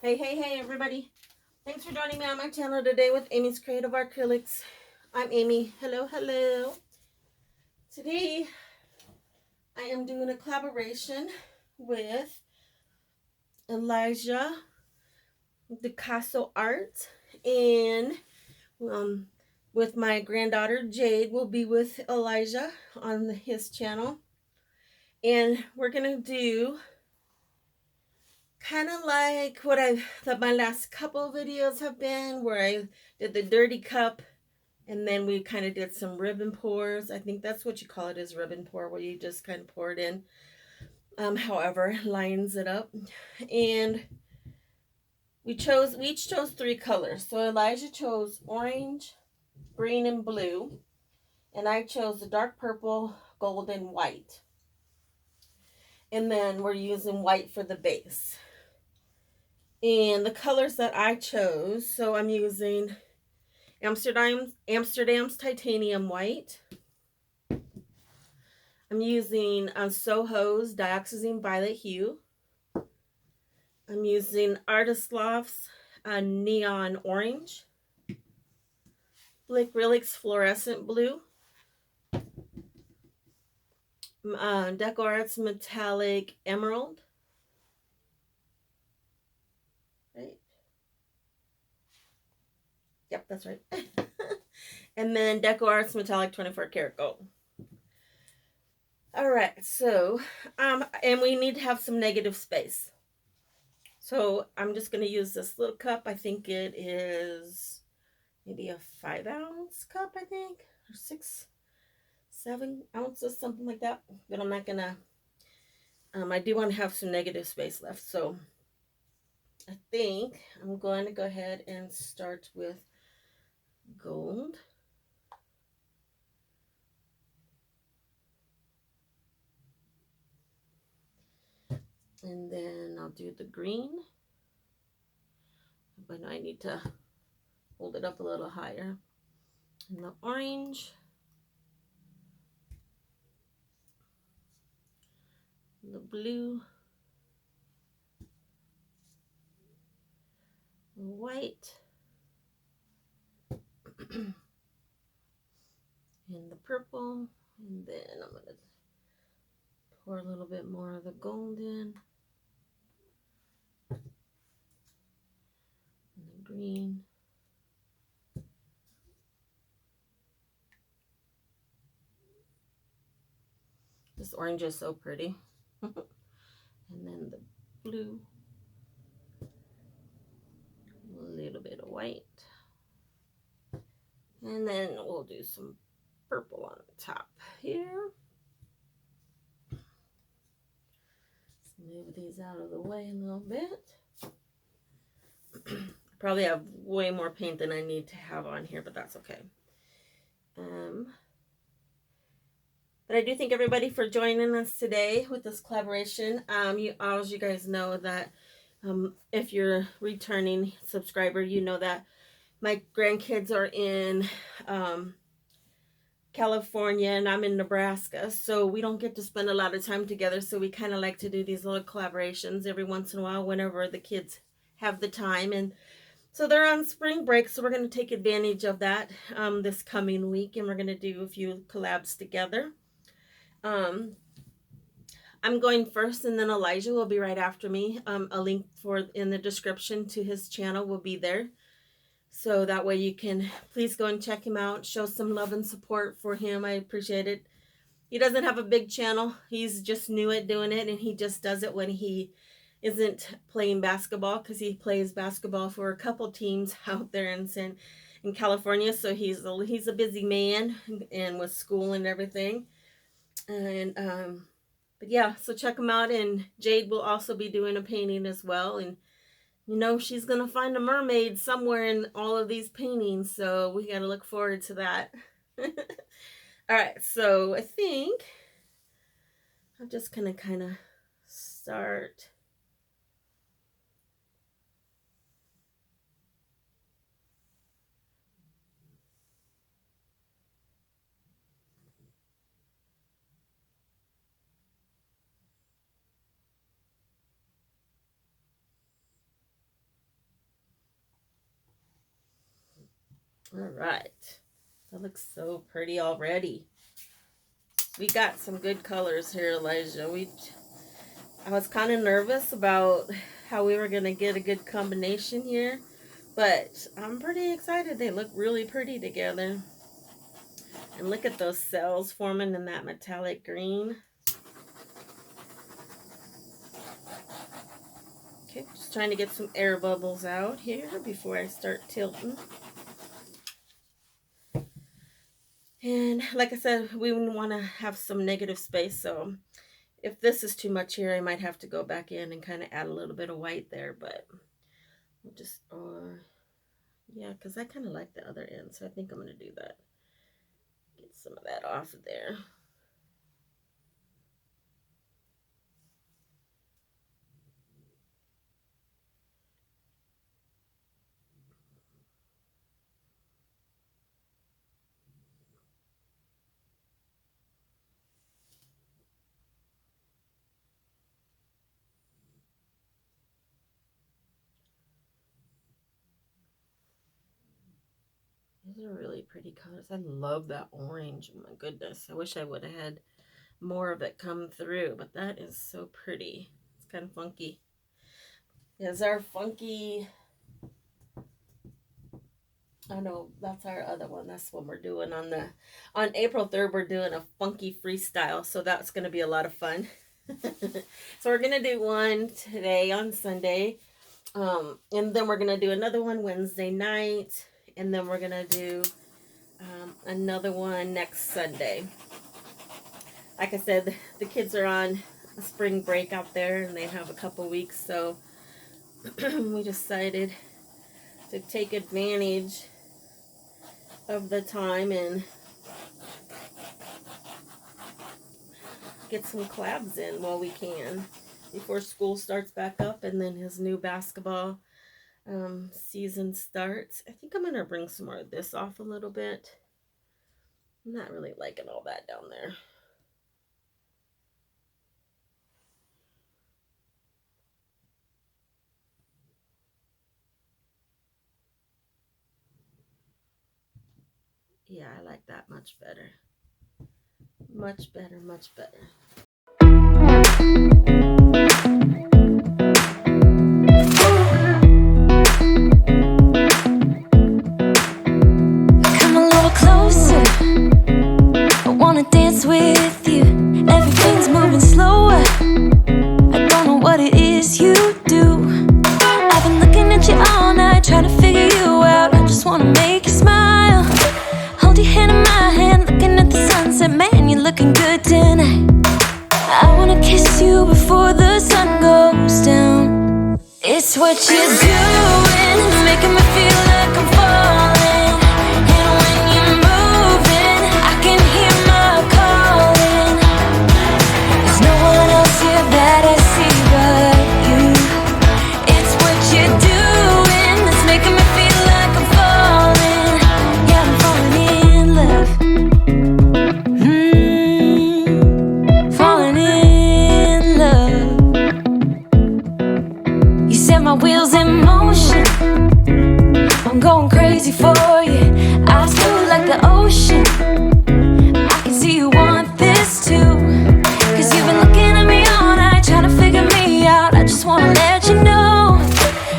Hey everybody. Thanks for joining me on my channel today with Amy's Creative Acrylics. I'm Amy. Hello. Today I am doing a collaboration with Illijah, Dicasso Art, and with my granddaughter Jade will be with Illijah on his channel. And we're going to do kind of like what my last couple of videos have been, where I did the dirty cup and then we kind of did some ribbon pours. I think that's what you call it, is ribbon pour, where you just kind of pour it in, however lines it up. And we each chose 3 colors. So Illijah chose orange, green, and blue, and I chose the dark purple, gold, and white. And then we're using white for the base. And the colors that I chose, so I'm using Amsterdam's titanium white. I'm using SoHo's Dioxazine violet hue. I'm using Artist Lofts neon orange. Blinkrylic's fluorescent blue. Decoart's metallic emerald. Right? Yep, that's right. And then Decoart's metallic 24 karat gold. All right, so and we need to have some negative space. So I'm just going to use this little cup. I think it is maybe a 5-ounce cup, I think, or 6-7 ounces, something like that. But I'm not gonna. I do want to have some negative space left, so I think I'm going to go ahead and start with gold. And then I'll do the green. But I need to hold it up a little higher. And the orange. The blue. The white. And the purple. And then I'm going to pour a little bit more of the gold in. And the green. This orange is so pretty. And then the blue. A little bit of white. And then we'll do some purple on the top here. Let's move these out of the way a little bit. Probably have way more paint than I need to have on here, but that's okay. But I do thank everybody for joining us today with this collaboration. As you guys know that if you're a returning subscriber, you know that my grandkids are in California and I'm in Nebraska, so we don't get to spend a lot of time together. So we kind of like to do these little collaborations every once in a while whenever the kids have the time. And so they're on spring break, so we're going to take advantage of that this coming week, and we're going to do a few collabs together. I'm going first, and then Illijah will be right after me. A link in the description to his channel will be there. So that way you can please go and check him out. Show some love and support for him. I appreciate it. He doesn't have a big channel. He's just new at doing it, and he just does it when he isn't playing basketball, because he plays basketball for a couple teams out there in California. So he's a busy man, and with school and everything. And but yeah, so check him out. And Jade will also be doing a painting as well. And you know, she's going to find a mermaid somewhere in all of these paintings, so we got to look forward to that. All right, so I think I'm just going to kind of start. All right. That looks so pretty already. We got some good colors here, Illijah. I was kind of nervous about how we were going to get a good combination here, but I'm pretty excited. They look really pretty together. And look at those cells forming in that metallic green. Okay, just trying to get some air bubbles out here before I start tilting. And like I said, we want to have some negative space, so if this is too much here, I might have to go back in and kind of add a little bit of white there, but we'll just, yeah, because I kind of like the other end, so I think I'm going to do that. Get some of that off of there. These are really pretty colors. I love that orange. Oh my goodness. I wish I would have had more of it come through, but that is so pretty. It's kind of funky. Is our funky, I know that's our other one. That's what we're doing on April 3rd. We're doing a funky freestyle, so that's going to be a lot of fun. So we're going to do one today on Sunday, and then we're going to do another one Wednesday night, and then we're going to do another one next Sunday. Like I said, the kids are on a spring break out there, and they have a couple weeks, so we decided to take advantage of the time and get some collabs in while we can before school starts back up and then his new basketball season starts. I think I'm going to bring some more of this off a little bit. I'm not really liking all that down there. Yeah, I like that much better. Much better, much better. Come a little closer, I wanna dance with you. Everything's moving slower, I don't know what it is you do. I've been looking at you all night, trying to figure you out. I just wanna make you smile. Hold your hand in my hand, looking at the sunset. Man, you're looking good tonight. I wanna kiss you before the sun goes down. It's what you're doing, making me feel like I'm falling. And when you're moving, I can hear my calling. There's no one else here that I see but you. It's what you're doing that's making me feel like I'm falling. Yeah, I'm falling in love. You set my wheels in motion, I'm going crazy for you. Eyes blue like the ocean, I can see you want this too. Cause you've been looking at me all night, trying to figure me out. I just wanna let you know,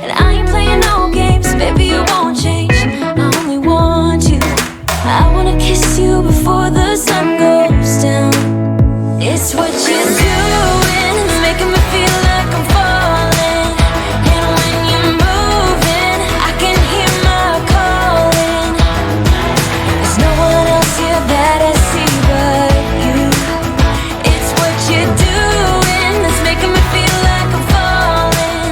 and I ain't playing no games, baby, you won't change. I only want you. I wanna kiss you before the sun goes down. It's what you're doing, it's making me feel like I'm falling. And when you're moving, I can hear my calling. There's no one else here that I see but you. It's what you're doing that's making me feel like I'm falling.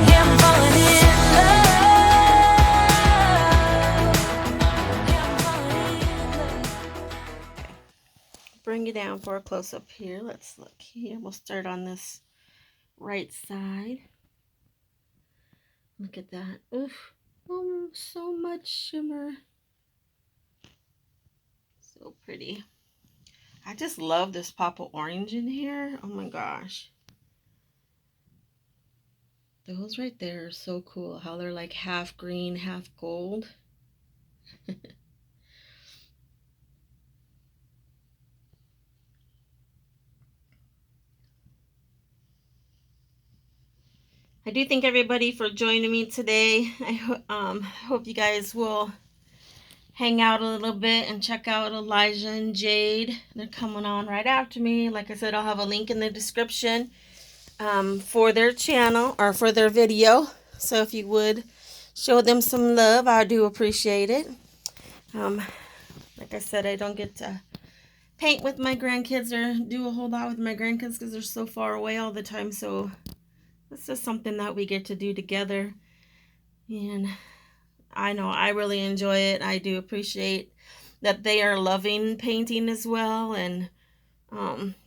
Yeah, I'm falling in love. Yeah, I'm falling in love. Bring it down for a close-up here. Let's look here. We'll start on this right side. Look at that. Oof. Oh, so much shimmer. So pretty. I just love this pop of orange in here. Oh my gosh. Those right there are so cool. How they're like half green, half gold. I do thank everybody for joining me today. I hope you guys will hang out a little bit and check out Illijah and Jade. They're coming on right after me. Like I said, I'll have a link in the description for their channel or for their video. So if you would show them some love, I do appreciate it. Like I said, I don't get to paint with my grandkids or do a whole lot with my grandkids because they're so far away all the time. So this is something that we get to do together. And I know I really enjoy it. I do appreciate that they are loving painting as well. And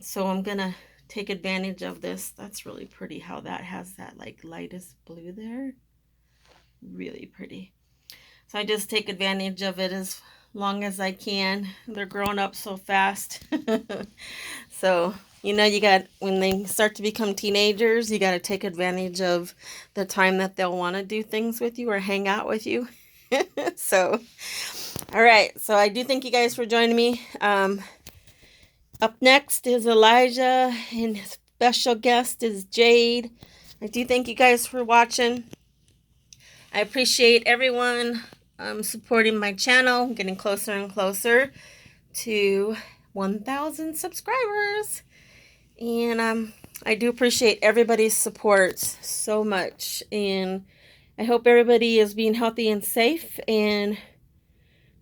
so I'm going to take advantage of this. That's really pretty how that has that like lightest blue there. Really pretty. So I just take advantage of it as long as I can. They're growing up so fast. So, you know, you got, when they start to become teenagers, you got to take advantage of the time that they'll want to do things with you or hang out with you. So, all right. So I do thank you guys for joining me. Up next is Illijah, and his special guest is Jade. I do thank you guys for watching. I appreciate everyone supporting my channel. I'm getting closer and closer to 1,000 subscribers. And I do appreciate everybody's support so much. And I hope everybody is being healthy and safe. And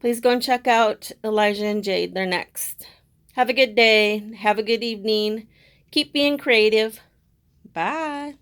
please go and check out Illijah and Jade. They're next. Have a good day. Have a good evening. Keep being creative. Bye.